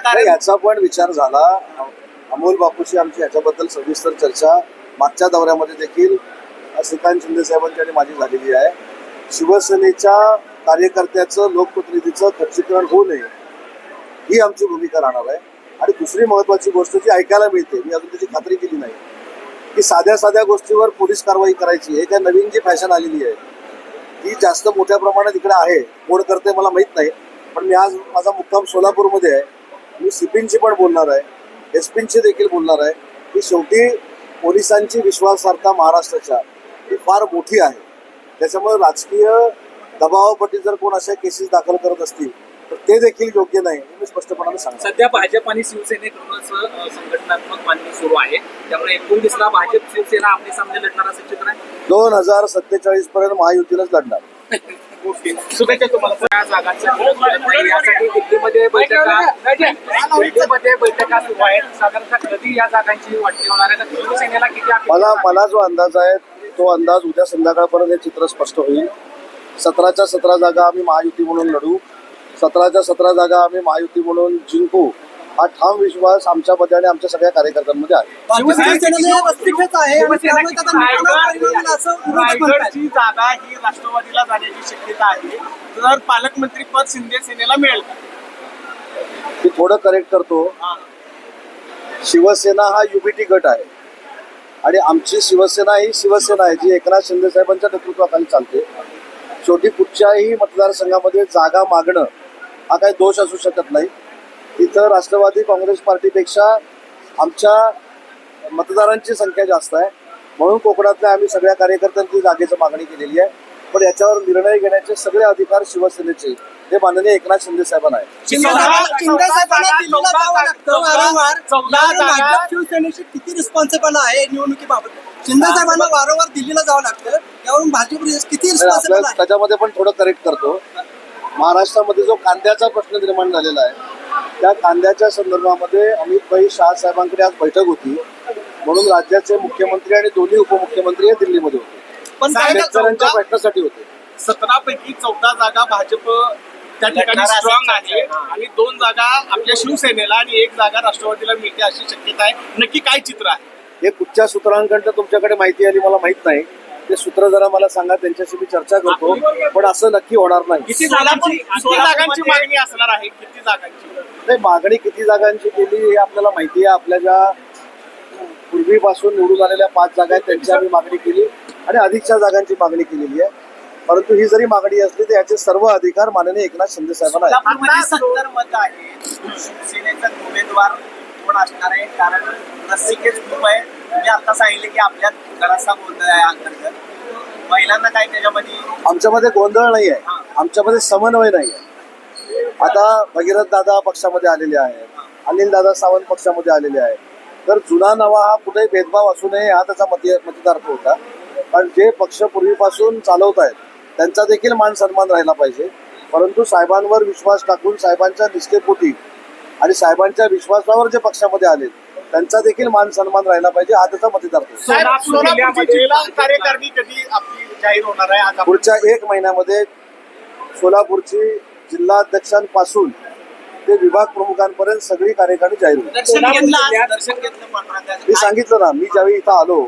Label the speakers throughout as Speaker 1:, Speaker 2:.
Speaker 1: कारण याचा पण विचार झाला. अमोल बापूशी आमची याच्याबद्दल सविस्तर चर्चा मागच्या दौऱ्यामध्ये देखील श्रीकांत शिंदे साहेबांची आणि माझी झालेली आहे. शिवसेनेच्या कार्यकर्त्याचं लोकप्रतिनिधीचं खच्चीकरण होऊ नये ही आमची भूमिका राहणार आहे. आणि दुसरी महत्त्वाची गोष्ट जी ऐकायला मिळते, मी अजून त्याची खात्री केली नाही, की साध्या साध्या गोष्टीवर पोलीस कारवाई करायची हे काय नवीन जी फॅशन आलेली आहे ती जास्त मोठ्या प्रमाणात इकडे आहे. कोण करते मला माहीत नाही, पण मी आज माझा मुक्काम सोलापूरमध्ये आहे. मी सीपींची पण बोलणार आहे, एसपींची देखील बोलणार आहे, की शेवटी पोलिसांची विश्वासार्हता महाराष्ट्राच्या ही फार मोठी आहे. त्याच्यामुळे राजकीय दबावापोटी जर कोण अशा केसेस दाखल करत असतील तर ते देखील योग्य नाही, मी स्पष्टपणाने सांगतो.
Speaker 2: सध्या भाजप आणि शिवसेनेकडूनच संघटनात्मक बांधणी सुरू आहे, त्यामुळे 19ला भाजप शिवसेना आपले सामने लढणार असं चित्र आहे.
Speaker 1: 2047 पर्यंत महायुतीलाच लढणार.
Speaker 2: शुभेच्छा तुम्हाला. जागांसाठी यासाठी दिल्लीमध्ये बैठका सुरू आहेत. साधारणतः कधी या जागांची वाटणी होणार आहे? शिवसेनेला किती?
Speaker 1: मला जो अंदाज आहे तो अंदाज उद्या संध्याकाळपर्यंत हे चित्र स्पष्ट होईल. 17च्या 17 जागा आम्ही महायुती म्हणून लढू, 17च्या 17 जागा आम्ही महायुती म्हणून जिंकू, हा ठाम विश्वास आमच्यामध्ये आणि आमच्या सगळ्या कार्यकर्त्यांमध्ये आहे.
Speaker 3: रायगडची जागा ही राष्ट्रवादीला जाण्याची शक्यता आहे, तर पालकमंत्री पद शिंदे सेनेला मिळेल का?
Speaker 1: मी थोडं करेक्ट करतो. शिवसेना हा युबीटी गट आहे आणि आमची शिवसेना ही शिवसेना आहे जी एकनाथ शिंदे साहेबांच्या नेतृत्वाखाली चालते. शेवटी कुठच्याही मतदारसंघामध्ये जागा मागणं हा काही दोष असू शकत नाही. इथं राष्ट्रवादी काँग्रेस पार्टीपेक्षा आमच्या मतदारांची संख्या जास्त आहे, म्हणून कोकणातल्या आम्ही सगळ्या कार्यकर्त्यांची जागेची मागणी केलेली आहे. पण याच्यावर निर्णय घेण्याचे सगळे अधिकार शिवसेनेचे हे माननीय एकनाथ शिंदे साहेबांना आहे.
Speaker 4: शिवसेनेची किती रिस्पॉन्सिबल आहे निवडणुकीबाबत? शिंदे साहेबांना वारंवार दिल्लीला जावं लागतं, त्यावरून भाजप किती रिस्पॉन्सिबल आहे?
Speaker 1: त्याच्यामध्ये पण थोडं करेक्ट करतो. महाराष्ट्रामध्ये जो कांद्याचा प्रश्न निर्माण झालेला आहे त्या कांद्याच्या संदर्भामध्ये अमित भाई शाह साहेबांकडे आज बैठक होती, म्हणून राज्याचे मुख्यमंत्री आणि दोन्ही उपमुख्यमंत्री हे दिल्लीमध्ये होते, पण शेतकऱ्यांच्या प्रश्नासाठी होते.
Speaker 3: 17 पैकी 14 जागा भाजप त्या ठिकाणी स्ट्रॉंग आहे आणि 2 जागा आपल्या शिवसेनेला आणि 1 जागा राष्ट्रवादीला मिळते अशी शक्यता आहे. नक्की काय चित्र आहे?
Speaker 1: हे कुठच्या सूत्रांकडनं तुमच्याकडे माहिती आली मला माहित नाही. ते सूत्र जरा मला सांगा, त्यांच्याशी मी चर्चा करतो, पण असं नक्की होणार नाही.
Speaker 3: किती जागांची मागणी असणार आहे? किती जागांची
Speaker 1: नाही, मागणी किती जागांची केली हे आपल्याला माहिती आहे. आपल्या ज्या पूर्वीपासून निवडून आलेल्या 5 जागा आहेत त्यांची आम्ही मागणी केली आणि अधिकच्या जागांची मागणी केलेली आहे. परंतु ही जरी मागणी असली तर याचे सर्व अधिकार माननीय एकनाथ शिंदे साहेबांना आहेत.
Speaker 3: 70 मत आहे. शिवसेनेचा उमेदवार कोण असणार आहे? कारण रस्सीकेच खूप आहे. तुम्ही आता सांगितले की आपल्यात जरासा गोंधळ आहे अंतर्गत. महिलांना काय त्याच्यामध्ये?
Speaker 1: आमच्यामध्ये गोंधळ नाही आहे, आमच्यामध्ये समन्वय नाही आहे. आता भगीरथ दादा पक्षामध्ये आलेले आहेत, अनिल दादा सावंत पक्षामध्ये आलेले आहेत. तर जुना नवा हा कुठेही भेदभाव असू नये हा त्याचा मतितार्थ होता. कारण जे पक्ष पूर्वीपासून चालवत आहेत त्यांचा देखील मान सन्मान राहिला पाहिजे. परंतु साहेबांवर विश्वास टाकून साहेबांच्या निष्ठेपोटी आणि साहेबांच्या विश्वासावर जे पक्षामध्ये आले त्यांचा देखील मान सन्मान राहिला पाहिजे हा त्याचा मतितार्थ.
Speaker 3: कार्यकारिणी कधी आपली जाहीर होणार आहे?
Speaker 1: पुढच्या 1 महिन्यामध्ये सोलापूरची जिल्हाध्यक्षांपासून ते विभाग प्रमुखांपर्यंत सगळी कार्यकारिणी जाहीर होईल. मी सांगितलं ना, मी ज्यावेळी इथं आलो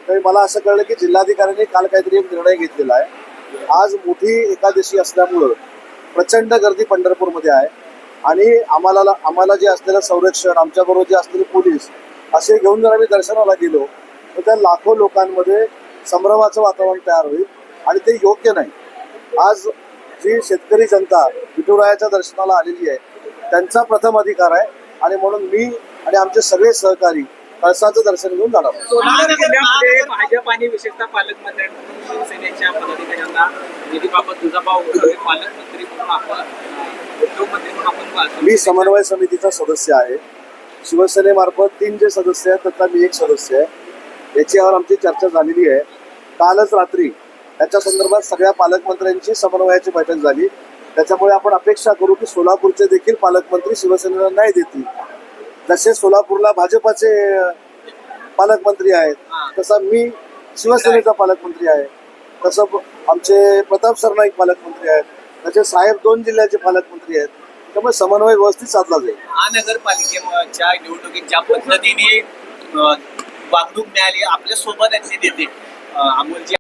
Speaker 1: त्यावेळी मला असं कळलं की जिल्हाधिकाऱ्यांनी काल काहीतरी एक निर्णय घेतलेला आहे. आज मोठी एकादशी असल्यामुळं प्रचंड गर्दी पंढरपूरमध्ये आहे आणि आम्हाला जे असलेलं संरक्षण, आमच्याबरोबर जे असलेले पोलीस असे घेऊन जर आम्ही दर्शनाला गेलो तर त्या लाखो लोकांमध्ये संभ्रमाचं वातावरण तयार होईल आणि ते योग्य नाही. आज जी शेतकरी जनता विठुरायाच्या दर्शनाला आलेली आहे त्यांचा प्रथम अधिकार आहे आणि म्हणून मी आणि आमचे सगळे सहकारी कळसाचं दर्शन घेऊन जाणार.
Speaker 2: सोलापूर जिल्ह्यामध्ये भाजप आणि विशेषतः पालकमंत्र्यांकडून शिवसेनेच्या पदाधिकाऱ्यांना निधीबाबत दुजाभाव पालकमंत्री म्हणून आपण उद्योगमंत्री म्हणून आपण.
Speaker 1: मी समन्वय समितीचा सदस्य आहे. शिवसेनेमार्फत 3 जे सदस्य आहेत त्यातला मी एक सदस्य आहे. याच्यावर आमची चर्चा झालेली आहे. कालच रात्री त्याच्या संदर्भात सगळ्या पालकमंत्र्यांची समन्वयाची बैठक झाली. त्याच्यामुळे आपण अपेक्षा करू की सोलापूरचे देखील पालकमंत्री शिवसेनेला न्याय देतील. जसे सोलापूरला भाजपाचे पालकमंत्री आहेत तसा मी शिवसेनेचा पालकमंत्री आहे, तसं आमचे प्रताप सरनाईक पालकमंत्री आहेत, त्याचे साहेब 2 जिल्ह्याचे पालकमंत्री आहेत. त्यामुळे समन्वय व्यवस्थित साधला जाईल.
Speaker 3: महानगरपालिकेच्या निवडणुकीत ज्या पद्धतीने वागणूक मिळाली, आपल्या सोबत आहेत ते नेते अमोलजी